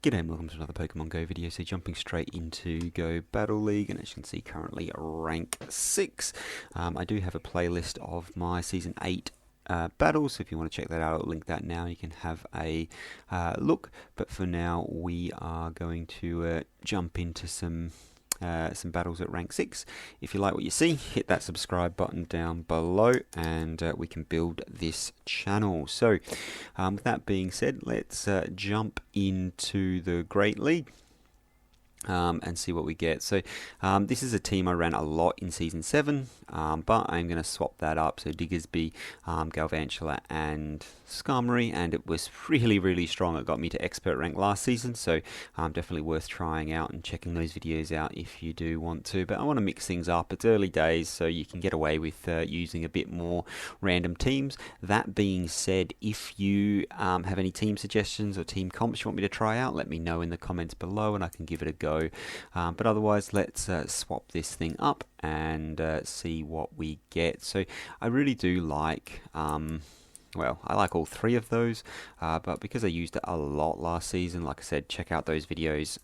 G'day and welcome to another Pokemon Go video. So jumping straight into Go Battle League, and as you can see currently rank 6. I do have a playlist of my Season 8 battles, so if you want to check that out, I'll link that now. You can have a look, but for now we are going to jump into some battles at rank 6. If you like what you see, hit that subscribe button down below and we can build this channel. So with that being said, let's jump into the Great League and see what we get. So this is a team I ran a lot in Season 7, but I'm going to swap that up. So Diggersby, Galvantula and Skarmory, and it was really strong. It got me to expert rank last season, so definitely worth trying out and checking those videos out if you do want to. But I want to mix things up. It's early days, so you can get away with using a bit more random teams. That being said, if you have any team suggestions or team comps you want me to try out, let me know in the comments below and I can give it a go. But otherwise, let's swap this thing up and see what we get. So I really do like well, I like all three of those, but because I used it a lot last season, like I said, check out those videos.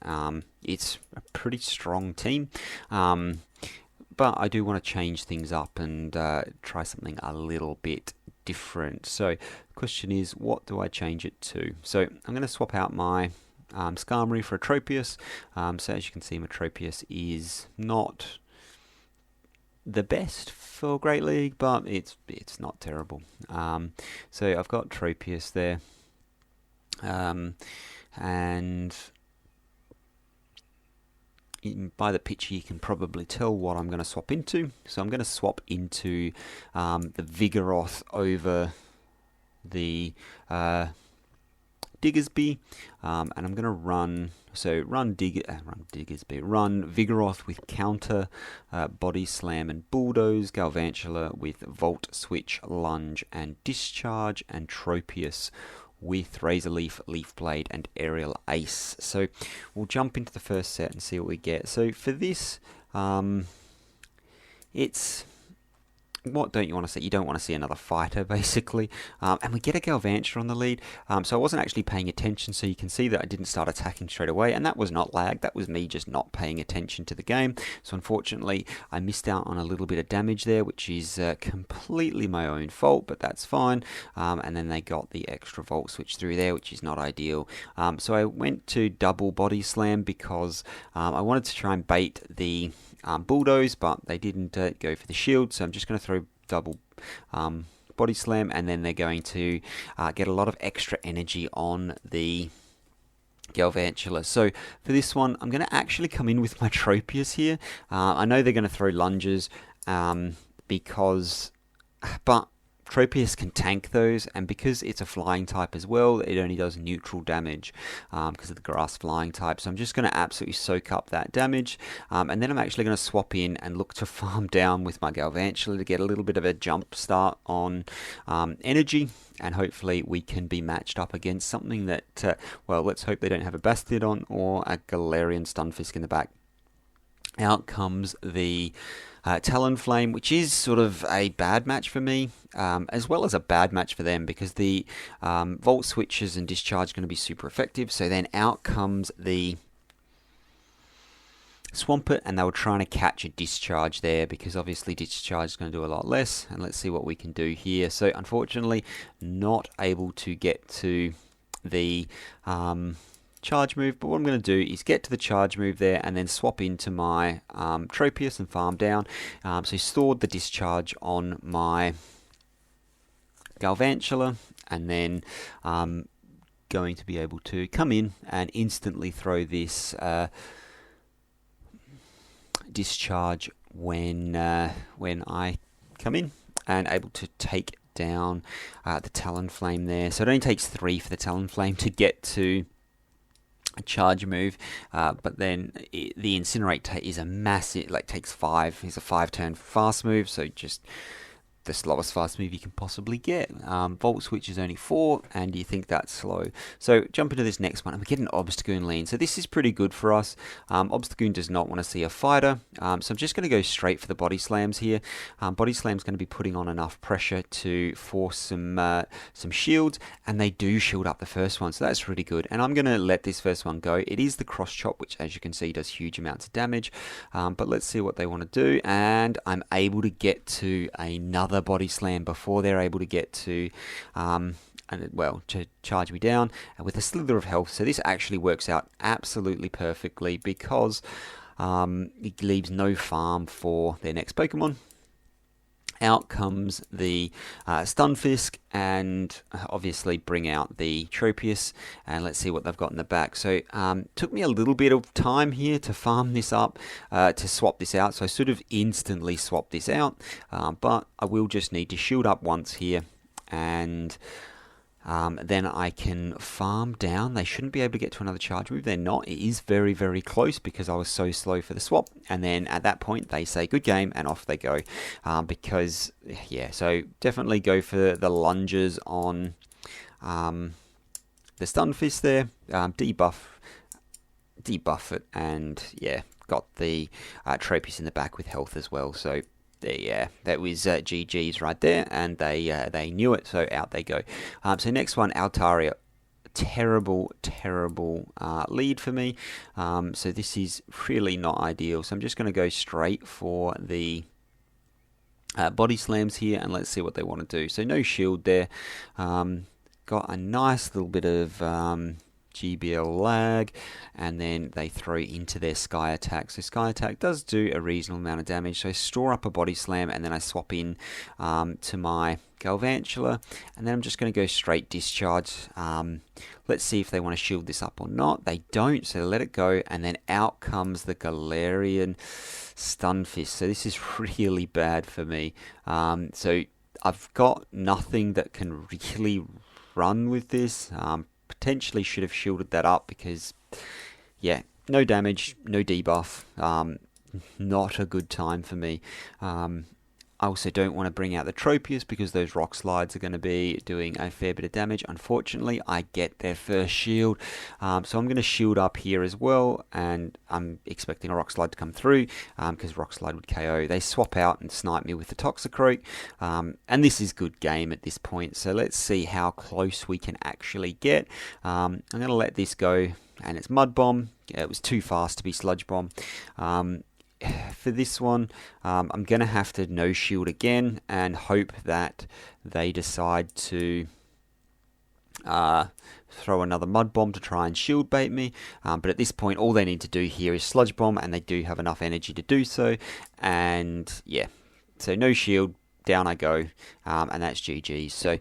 It's a pretty strong team, but I do want to change things up and try something a little bit different. So the question is, what do I change it to? So I'm going to swap out my Skarmory for a Tropius. So as you can see, my Tropius is not the best for Great League, but it's not terrible. So I've got Tropius there, and by the picture you can probably tell what I'm going to swap into. So I'm going to swap into the Vigoroth over the Diggersby, and I'm going to run Vigoroth with counter, body slam and bulldoze, Galvantula with volt switch, lunge and discharge, and Tropius with razor leaf, leaf blade and aerial ace. So we'll jump into the first set and see what we get. So for this, it's what don't you want to see? You don't want to see another fighter, basically. And we get a Galvantula on the lead. So I wasn't actually paying attention, so you can see that I didn't start attacking straight away. And that was not lag. That was me just not paying attention to the game. So unfortunately, I missed out on a little bit of damage there, which is completely my own fault, but that's fine. And then they got the extra volt switch through there, which is not ideal. So I went to double body slam because I wanted to try and bait the bulldoze, but they didn't go for the shield, so I'm just going to throw double body slam, and then they're going to get a lot of extra energy on the Galvantula. So for this one, I'm going to actually come in with my Tropius here. I know they're going to throw lunges but Tropius can tank those, and because it's a flying type as well, it only does neutral damage because of the grass flying type. So I'm just going to absolutely soak up that damage, and then I'm actually going to swap in and look to farm down with my Galvantula to get a little bit of a jump start on energy, and hopefully we can be matched up against something that, well, let's hope they don't have a Bastiodon or a Galarian Stunfisk in the back. Out comes the Talonflame, which is sort of a bad match for me, as well as a bad match for them, because the volt switches and discharge are going to be super effective. So then out comes the Swampert, and they were trying to catch a discharge there, because obviously discharge is going to do a lot less. And let's see what we can do here. So unfortunately, not able to get to the charge move, but what I'm going to do is get to the charge move there and then swap into my Tropius and farm down. So stored the discharge on my Galvantula, and then going to be able to come in and instantly throw this discharge when I come in, and able to take down the Talonflame there. So it only takes 3 for the Talonflame to get to a charge move, but then the Incinerate is a massive, takes 5. It's a 5-turn fast move, so just the slowest fast move you can possibly get. Volt Switch is only 4, and you think that's slow. So jump into this next one, and we get an Obstagoon lean. So this is pretty good for us. Obstagoon does not want to see a fighter, so I'm just going to go straight for the body slams here. Body slam's going to be putting on enough pressure to force some shields, and they do shield up the first one, so that's really good. And I'm going to let this first one go. It is the cross chop, which as you can see does huge amounts of damage, but let's see what they want to do. And I'm able to get to another body slam before they're able to get to to charge me down, and with a slither of health. So this actually works out absolutely perfectly, because it leaves no farm for their next Pokemon. Out comes the Stunfisk, and obviously bring out the Tropius, and let's see what they've got in the back. So took me a little bit of time here to farm this up, to swap this out, so I sort of instantly swapped this out, but I will just need to shield up once here, and then I can farm down. They shouldn't be able to get to another charge move. They're not. It is very, very close because I was so slow for the swap. And then at that point, they say good game, and off they go. So definitely go for the lunges on the Stunfisk there. Debuff it, and yeah, got the Tropius in the back with health as well. So that was GG's right there, and they knew it, so out they go. So next one, Altaria. Terrible lead for me. So this is really not ideal. So I'm just going to go straight for the body slams here, and let's see what they want to do. So no shield there. Got a nice little bit of GBL lag, and then they throw into their Sky Attack. So Sky Attack does do a reasonable amount of damage, so I store up a body slam, and then I swap in to my Galvantula, and then I'm just going to go straight discharge. Let's see if they want to shield this up or not. They don't, so let it go, and then out comes the Galarian Stunfisk. So this is really bad for me. So I've got nothing that can really run with this. Potentially should have shielded that up, because yeah, no damage, no debuff, not a good time for me. I also don't want to bring out the Tropius, because those rock slides are going to be doing a fair bit of damage. Unfortunately, I get their first shield, so I'm going to shield up here as well, and I'm expecting a rock slide to come through, because rock slide would KO. They swap out and snipe me with the Toxicroak, and this is good game at this point, so let's see how close we can actually get. I'm going to let this go, and it's Mud Bomb. Yeah, it was too fast to be Sludge Bomb. For this one, I'm going to have to no shield again, and hope that they decide to throw another Mud Bomb to try and shield bait me. But at this point, all they need to do here is Sludge Bomb, and they do have enough energy to do so. And yeah, so no shield, down I go, and that's GG. So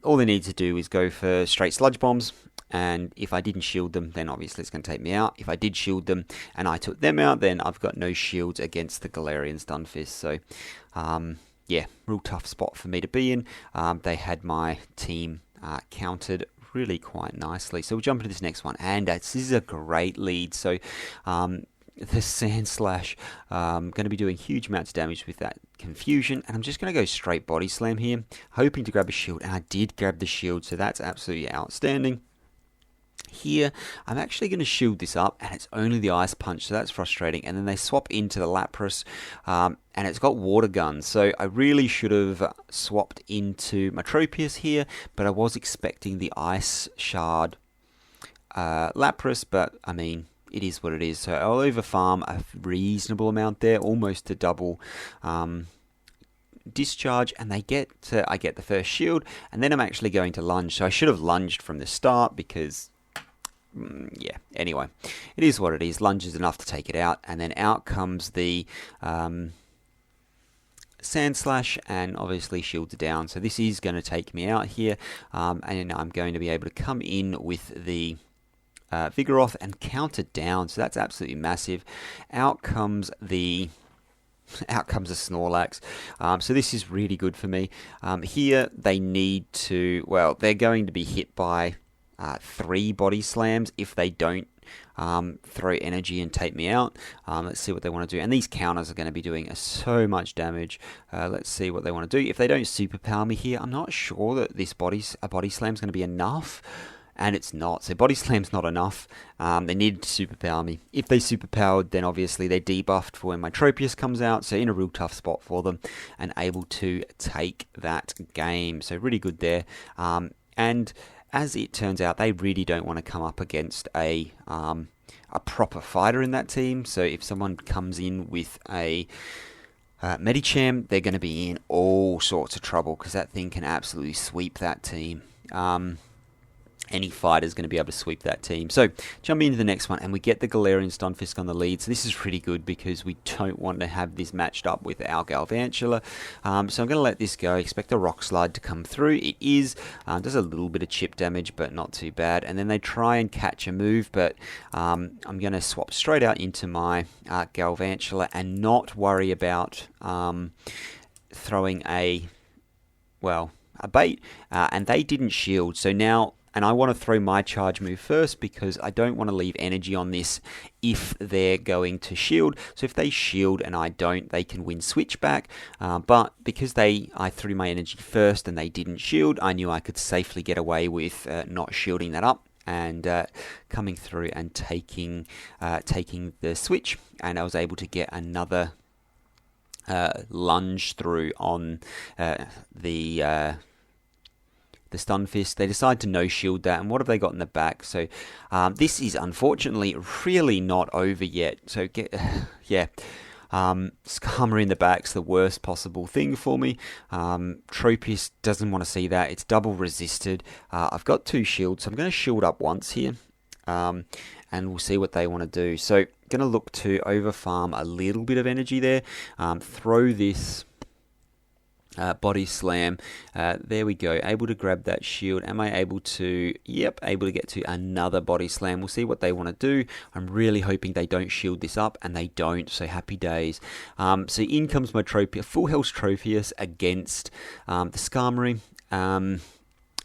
all they need to do is go for straight Sludge Bombs. And if I didn't shield them, then obviously it's going to take me out. If I did shield them and I took them out, then I've got no shields against the Galarian Stunfisk. So, yeah, real tough spot for me to be in. They had my team countered really quite nicely. So we'll jump into this next one. And this is a great lead. So, the Sand Slash, going to be doing huge amounts of damage with that Confusion, and I'm just going to go straight Body Slam here, hoping to grab a shield, and I did grab the shield, so that's absolutely outstanding. Here, I'm actually going to shield this up, and it's only the Ice Punch, so that's frustrating. And then they swap into the Lapras, and it's got Water Gun, so I really should have swapped into my Tropius here, but I was expecting the Ice Shard Lapras, but I mean, it is what it is. So I'll overfarm a reasonable amount there, almost to double discharge, and I get the first shield, and then I'm actually going to lunge. So I should have lunged from the start, because yeah, anyway, it is what it is. Lunge is enough to take it out, and then out comes the Sand Slash, and obviously shields are down. So this is going to take me out here, and I'm going to be able to come in with the Vigoroth and counter down. So that's absolutely massive. Out comes the Snorlax. So this is really good for me. Here they need to, well, they're going to be hit by 3 body slams if they don't throw energy and take me out. Let's see what they want to do. And these counters are going to be doing so much damage. Let's see what they want to do. If they don't superpower me here, I'm not sure that this body slam is going to be enough. And it's not. So body slam's not enough. They needed to superpower me. If they superpowered, then obviously they're debuffed for when my Tropius comes out. So in a real tough spot for them and able to take that game. So really good there. And as it turns out, they really don't want to come up against a proper fighter in that team. So if someone comes in with a Medicham, they're going to be in all sorts of trouble because that thing can absolutely sweep that team. Any fighter is going to be able to sweep that team. So jumping into the next one, and we get the Galarian Stunfisk on the lead. So this is pretty good because we don't want to have this matched up with our Galvantula. So I'm going to let this go. Expect a Rock Slide to come through. It is. Does a little bit of chip damage, but not too bad. And then they try and catch a move, but I'm going to swap straight out into my Galvantula and not worry about throwing a bait. And they didn't shield. So now... And I want to throw my charge move first because I don't want to leave energy on this if they're going to shield. So if they shield and I don't, they can win switchback. But because I threw my energy first and they didn't shield, I knew I could safely get away with not shielding that up and coming through and taking the switch. And I was able to get another lunge through on the Stunfisk. They decide to no shield that, and what have they got in the back? So this is unfortunately really not over yet. So Skarmory in the back's the worst possible thing for me. Tropius doesn't want to see that. It's double resisted. I've got 2 shields, so I'm going to shield up once here. And we'll see what they want to do. So going to look to over farm a little bit of energy there. Throw this body slam. There we go. Able to grab that shield. Am I able to? Yep, able to get to another body slam. We'll see what they want to do. I'm really hoping they don't shield this up, and they don't. So happy days. So in comes my Tropius, full health Tropius against the Skarmory.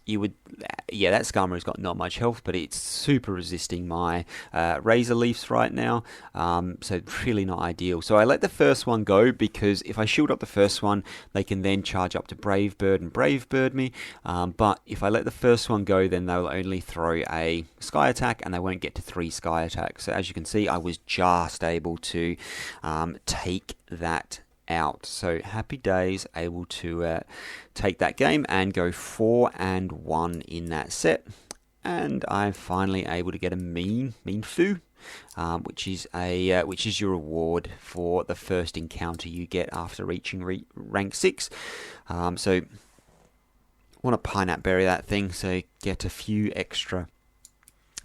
That Skarmory's got not much health, but it's super resisting my Razor Leafs right now, so really not ideal. So I let the first one go because if I shield up the first one, they can then charge up to Brave Bird and Brave Bird me, but if I let the first one go, then they'll only throw a Sky Attack and they won't get to 3 Sky Attacks. So as you can see, I was just able to take that out. So happy days, able to take that game and go 4-1 in that set. And I'm finally able to get a mean foo, which is your reward for the first encounter you get after reaching rank 6. So want to Pineapple Berry that thing, so get a few extra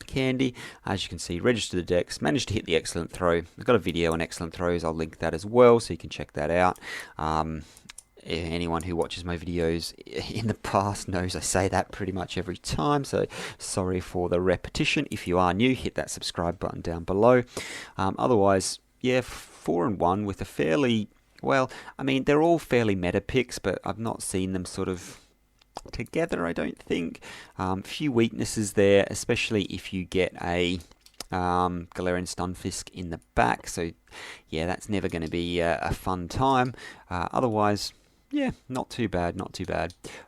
candy. As you can see, register the dex, managed to hit the excellent throw. I've got a video on excellent throws, I'll link that as well so you can check that out. Anyone who watches my videos in the past knows I say that pretty much every time, so sorry for the repetition. If you are new, hit that subscribe button down below. Otherwise, yeah, 4-1 with a fairly, they're all fairly meta picks, but I've not seen them sort of together, I don't think. Few weaknesses there, especially if you get a Galarian Stunfisk in the back, so yeah, that's never going to be a fun time. Otherwise, yeah, not too bad.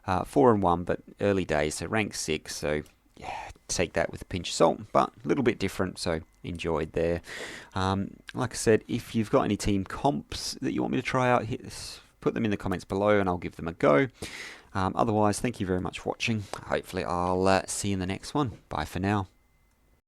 4-1, but early days, so rank 6, so yeah, take that with a pinch of salt, but a little bit different, so enjoyed there. Like I said, if you've got any team comps that you want me to try out, put them in the comments below and I'll give them a go. Otherwise, thank you very much for watching. Hopefully I'll see you in the next one. Bye for now.